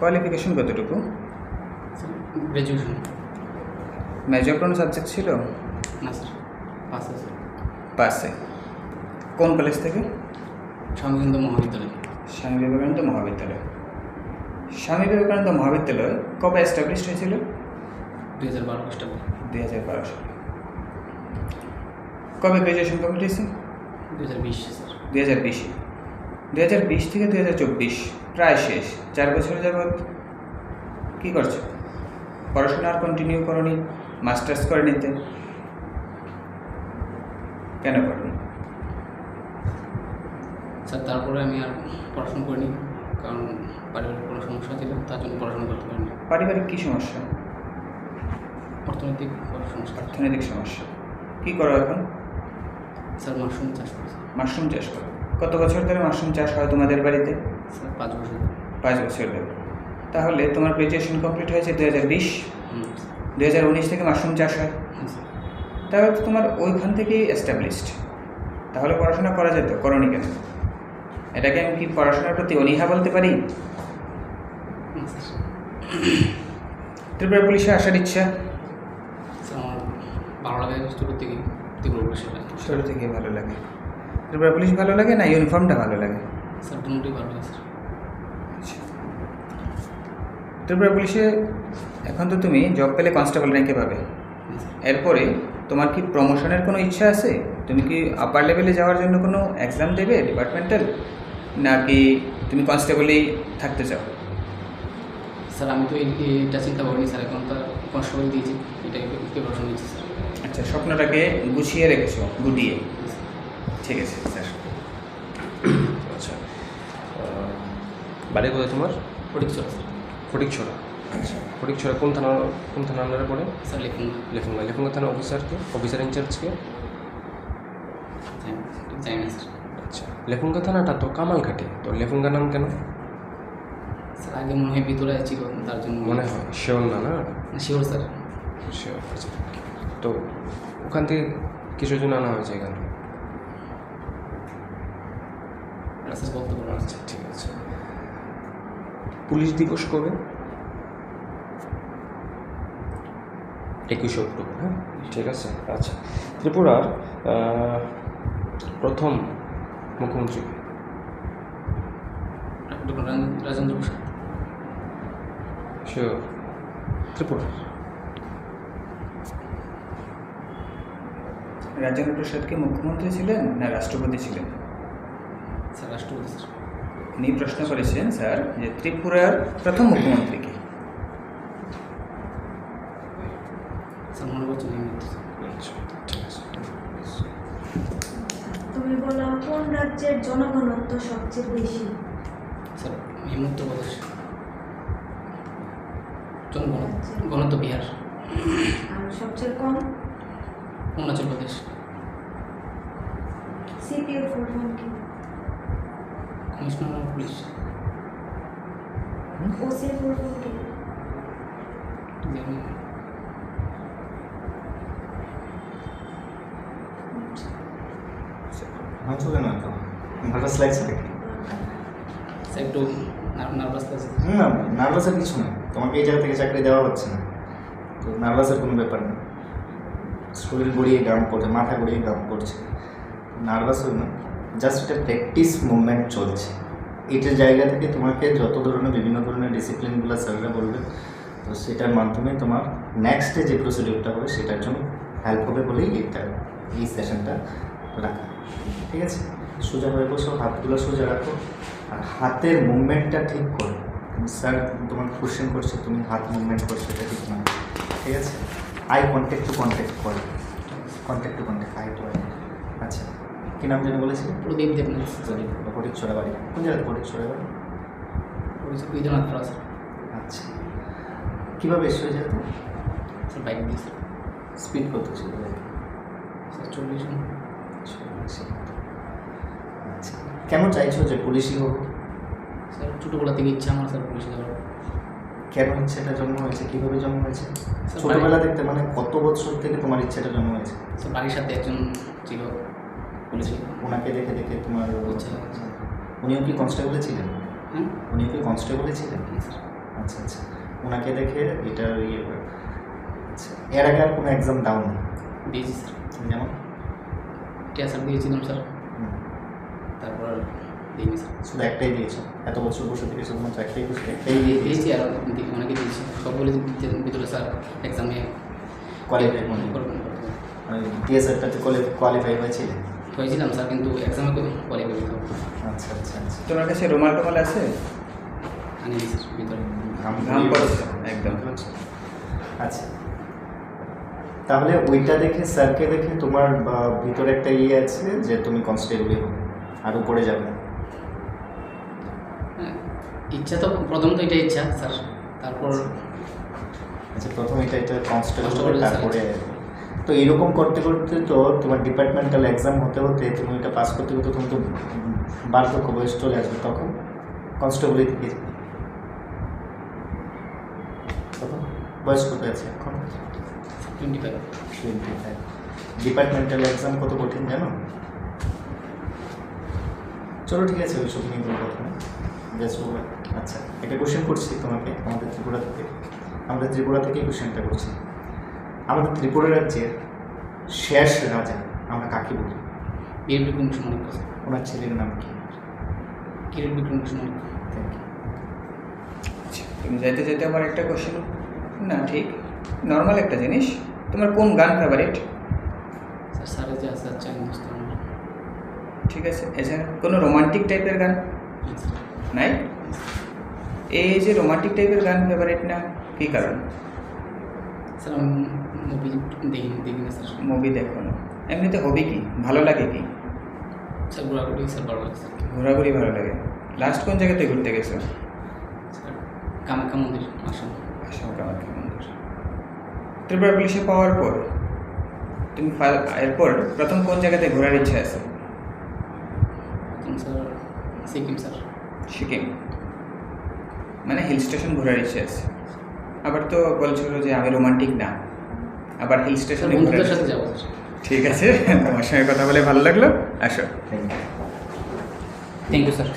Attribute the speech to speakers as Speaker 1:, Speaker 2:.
Speaker 1: Qualification কতটুকু?
Speaker 2: Graduation.
Speaker 1: Major কোনো subject ছিল?
Speaker 2: না স্যার, পাস আছে।
Speaker 1: পাসে। কোন কলেজ থেকে?
Speaker 2: স্বামী বিবেকানন্দ মহাবিদ্যালয়।
Speaker 1: স্বামী বিবেকানন্দ মহাবিদ্যালয়। স্বামী বিবেকানন্দ মহাবিদ্যালয় কবে এস্টাবলিশড হয়েছিল?
Speaker 2: 2012 খ্রিস্টাব্দে।
Speaker 1: 2012 সালে। কবে গ্র্যাজুয়েশন কমপ্লিট হয়েছে?
Speaker 2: 2020 স্যার।
Speaker 1: 2020। 2020 থেকে 2024 প্রায় শেষ। 4 বছর যাবৎ কী করছো? পড়াশোনা আর কন্টিনিউ করনি? মাস্টার্স করে নিতে কেন করনি?
Speaker 2: স্যার তারপরে আমি আর পড়াশোনা করিনি, কারণ পারিবারিক কোনো সমস্যা ছিল, তার জন্য পড়াশোনা করতে পারিনি।
Speaker 1: পারিবারিক কী সমস্যা?
Speaker 2: অর্থনৈতিক সমস্যা।
Speaker 1: অর্থনৈতিক সমস্যা। কী করো এখন?
Speaker 2: স্যার মাশরুম চাষ করেছি।
Speaker 1: মাশরুম চাষ করো। কত বছর ধরে মাশরুম চাষ হয় তোমাদের বাড়িতে?
Speaker 2: স্যার 5 বছর।
Speaker 1: 5 বছর ধরে। তাহলে তোমার গ্র্যাজুয়েশন কমপ্লিট হয়েছে 2020। 2019 থেকে মাশরুম চাষ হয়। তাহলে তো তোমার ওইখান থেকেই এস্টাবলিশড। তাহলে পড়াশোনা করা যেত, করনি কেন? এটাকে আমি কি পড়াশোনার প্রতি অনীহা বলতে পারি? ত্রিপুরা পুলিশে আসার ইচ্ছা?
Speaker 2: স্যার আমার ভালো লাগে, শুরু থেকেই ত্রিপুরা পুলিশে লাগে।
Speaker 1: শুরু থেকেই ভালো লাগে। ত্রিপুরা পুলিশ ভালো লাগে না ইউনিফর্মটা ভালো লাগে?
Speaker 2: স্যার দুটোই ভালো লাগে স্যার।
Speaker 1: ত্রিপুরা পুলিশে এখন তো তুমি জব পেলে কনস্টেবল র্যাঙ্কে পাবে। এরপরে তোমার কি প্রমোশনের কোনো ইচ্ছা আছে? তুমি কি আপার লেভেলে যাওয়ার জন্য কোনো এক্সাম দেবে ডিপার্টমেন্টাল, নাকি তুমি কনস্টেবলেই থাকতে চাও?
Speaker 2: স্যার আমি তো এটা চিন্তা করিনি স্যার, এখন তো কনস্টেবল দিয়েছি, এটাই প্রিপারেশন নিচ্ছি স্যার।
Speaker 1: আচ্ছা, স্বপ্নটাকে গুছিয়ে রেখেছো, গুটিয়ে। ঠিক আছে স্যার।
Speaker 3: আচ্ছা, বাড়ি কোথায় তোমার?
Speaker 2: ফটিকছড়া স্যার।
Speaker 3: ফটিকছড়া। আচ্ছা, ফটিকছড়া কোন থানা আন্ডারে পড়ে?
Speaker 2: স্যার
Speaker 3: লেফুঙ্গা। লেফুঙ্গা থানা অফিসার ইনচার্জকে?
Speaker 2: জানি না স্যার।
Speaker 3: আচ্ছা, লেফুঙ্গা থানাটা তো কামালঘাটে, তো লেফুঙ্গা নাম কেন?
Speaker 2: স্যার আগে মনে হয় ভিতরে ছিল, তার জন্য
Speaker 3: মনে হয়। শিওর না? না
Speaker 2: শিওর স্যার।
Speaker 3: শিওর। আচ্ছা, তো ওখান থেকে কিসের জন্য আনা হয়েছে এখানে?
Speaker 2: স্যার বলতে পারবো না।
Speaker 3: আচ্ছা, ঠিক আছে। পুলিশ দিবস কবে? 21 অক্টোবর। হ্যাঁ, ঠিক আছে। আচ্ছা, ত্রিপুরার প্রথম মুখ্যমন্ত্রী?
Speaker 2: ডক্টর রাজেন্দ্র প্রসাদ।
Speaker 3: শিওর? ত্রিপুরা
Speaker 1: রাজেন্দ্র প্রসাদ কি মুখ্যমন্ত্রী ছিলেন না রাষ্ট্রপতি ছিলেন?
Speaker 2: স্যার রাষ্ট্রপতি স্যার।
Speaker 1: উনি প্রশ্ন করেছেন স্যার যে ত্রিপুরার প্রথম মুখ্যমন্ত্রী কি?
Speaker 2: স্যার মনে করছেন
Speaker 3: আচ্ছা, ঠিক আছে।
Speaker 4: তুমি বলো কোন রাজ্যের জনঘনত্ব সবচেয়ে বেশি?
Speaker 2: স্যার হিমন্ত প্রদেশ। ঘনত্ব বিহার।
Speaker 4: আর সবচেয়ে কম?
Speaker 2: অরুণাচল প্রদেশ।
Speaker 4: সিপিএর ফুল ফর্ম কি?
Speaker 2: Commissioner of police.
Speaker 4: ওসির ফুল ফর্ম কি?
Speaker 2: জানি না।
Speaker 5: চলে না তো, নার্ভাস লাগছে নাকি?
Speaker 2: স্যার একটু নার্ভাস লাগছে।
Speaker 5: না, নার্ভাসের কিছু না। তোমাকে এই জায়গা থেকে চাকরি দেওয়া হচ্ছে না, তো নার্ভাসের কোনো ব্যাপার নেই। শরীর গড়িয়ে গান করছে, মাথা গড়িয়ে গান করছে, নার্ভাস হই না। জাস্ট এটা প্র্যাকটিস মুভমেন্ট চলছে। এইটার জায়গা থেকে তোমাকে যত ধরনের বিভিন্ন ধরনের ডিসিপ্লিনগুলো স্যাররা বলবে, তো সেটার মাধ্যমে তোমার নেক্সটে যে প্রসিডিউরটা হবে সেটার জন্য হেল্প হবে বলেই এই সেশনটা রাখা। ঠিক আছে, সোজা হয়ে বসো, হাতগুলো সোজা রাখো, আর হাতের মুভমেন্টটা ঠিক করো। স্যার তোমার কোশ্চেন করছে, তুমি হাত মুভমেন্ট করছো, এটা ঠিক না। ঠিক আছে, আই কন্ট্যাক্ট টু কন্ট্যাক্ট করো, contact to contact, eye to eye. আচ্ছা, কী নাম যেন বলেছিলেন?
Speaker 2: প্রদীপ দেবনাথ।
Speaker 5: ফটিকছড়া বাড়ি। কোন জায়গায় ফটিকছড়া বাড়ি?
Speaker 2: বিদ্যনাথ পাড়া স্যার।
Speaker 5: আচ্ছা, কীভাবে এসে হয়ে যেত?
Speaker 2: স্যার বাইক দিয়ে স্যার।
Speaker 5: স্পিড কত ছিল?
Speaker 2: স্যার 40।
Speaker 5: আচ্ছা, কেন চাইছো যে পুলিশই হোক?
Speaker 2: স্যার ছোটোবেলা থেকে ইচ্ছা আমার স্যার পুলিশে যাওয়ার।
Speaker 5: কেন ইচ্ছেটা জন্ম হয়েছে, কীভাবে জন্ম হয়েছে?
Speaker 2: স্যার
Speaker 5: ছোটোবেলা দেখতে মানে কত বছর থেকে তোমার ইচ্ছেটা জন্ম হয়েছে?
Speaker 2: স্যার বাড়ির সাথে একজন ছিল পুলিশে,
Speaker 5: ওনাকে দেখে দেখে তোমার
Speaker 2: ইচ্ছা হয়েছে।
Speaker 5: উনিও কি কনস্টেবলে ছিলেন?
Speaker 2: হ্যাঁ
Speaker 5: উনিও কি কনস্টেবলে ছিলেন?
Speaker 2: স্যার।
Speaker 5: ওনাকে দেখে এটার ইয়ে করে। আচ্ছা, এর আগে আর কোনো এক্সাম দাও না?
Speaker 2: দিয়েছি স্যার,
Speaker 5: যেমন
Speaker 2: টিএসআর দিয়েছিলাম স্যার,
Speaker 5: হুম,
Speaker 2: তারপর আর দিইনি স্যার।
Speaker 5: শুধু একটাই দিয়েছো? এত বছর বসে থেকে শুধুমাত্র একটাই দিয়েছো?
Speaker 2: দিয়েছি আর অনেকে দিয়েছি, সবগুলো ভিতরে স্যার এক্সামে
Speaker 5: কোয়ালিফাই মনে টিএসআরটাতে কোয়ালিফাই হয়েছিলে?
Speaker 2: হয়েছিলাম স্যার, কিন্তু এক্সামে কোয়ালিফাই করতে হবে।
Speaker 5: আচ্ছা আচ্ছা আচ্ছা।
Speaker 1: তোমার কাছে রুমাল টুমাল আছে?
Speaker 2: আনি স্যার ভিতরে।
Speaker 1: ঘাম পড়ছে একদম।
Speaker 5: আচ্ছা, তাহলে ওইটা দেখে স্যারকে দেখে তোমার ভিতরে একটা ইয়ে আছে যে তুমি কনস্টেবলই হবে আর উপরে যাবে না?
Speaker 2: হ্যাঁ, ইচ্ছা তো প্রথম তো এটাই ইচ্ছা স্যার, তারপর
Speaker 5: আচ্ছা, প্রথম এটা কনস্টেবল
Speaker 2: Constable,
Speaker 5: হবে, তারপরে তো এরকম করতে করতে তো তোমার ডিপার্টমেন্টাল এক্সাম হতে হতে তুমি এটা পাস করতে করতে তুমি তো বার্ধক্য বয়স চলে আসবে, তখন কনস্টেবলই থেকে যাবে। তখন বয়স কত আছে এখন?
Speaker 2: 25।
Speaker 5: 25। ডিপার্টমেন্টাল এক্সাম কত কঠিন জানো? চলো ঠিক আছে, ওইসব নিয়ে কোনো কথা নেই, জাস্ট ওভার। আচ্ছা, একটা কোশ্চেন করছি তোমাকে আমাদের ত্রিপুরা থেকেই কোশ্চেনটা করছি। আমাদের ত্রিপুরা রাজ্যের শেষ রাজা আমরা কাকে বলি?
Speaker 2: বীর বিক্রম সুমনিক স্যার,
Speaker 5: ওনার ছেলের নাম কি?
Speaker 2: কিরণ বিক্রম সুমনিক।
Speaker 5: Thank you.
Speaker 1: তুমি যাইতে যাইতে আবার একটা কোশ্চেন, না ঠিক নর্মাল একটা জিনিস, তোমার কোন গান ফেভারিট?
Speaker 2: স্যার স্যারের যে আছে আচ্ছা হিন্দুস্তান।
Speaker 1: ঠিক আছে, এছাড়া কোনো রোমান্টিক টাইপের গান নাই? এই যে রোমান্টিক টাইপের গান ফেভারিট না, কী কারণ?
Speaker 2: স্যার আমি মুভি দেখি না স্যার।
Speaker 1: মুভি দেখো না, এমনিতে হবি কি, ভালো লাগে কি?
Speaker 2: স্যার ঘোরাঘুরি স্যার ভালো লাগে স্যার।
Speaker 1: ঘোরাঘুরি ভালো লাগে। লাস্ট কোন জায়গাতে ঘুরতে গেছো?
Speaker 2: স্যার কামাখ্যা মন্দির আসাম।
Speaker 1: আসাম কামাখ্যা মন্দির। ত্রিপুরা পুলিশে পাওয়ার পর তুমি এরপর প্রথম কোন জায়গাতে ঘোরার ইচ্ছা আছে?
Speaker 2: প্রথম স্যার সিকিম স্যার।
Speaker 1: সিকিম, মানে হিল স্টেশন ঘোরার ইচ্ছে আছে। আবার তো বলছিল যে আমি রোমান্টিক না, আবার হিল
Speaker 2: স্যার
Speaker 1: স্টেশনে
Speaker 2: বন্ধুদের সাথে যাবো স্যার।
Speaker 1: ঠিক আছে, তোমার সঙ্গে কথা বলে ভালো লাগলো, আসো।
Speaker 5: Thank you.
Speaker 2: Thank you sir.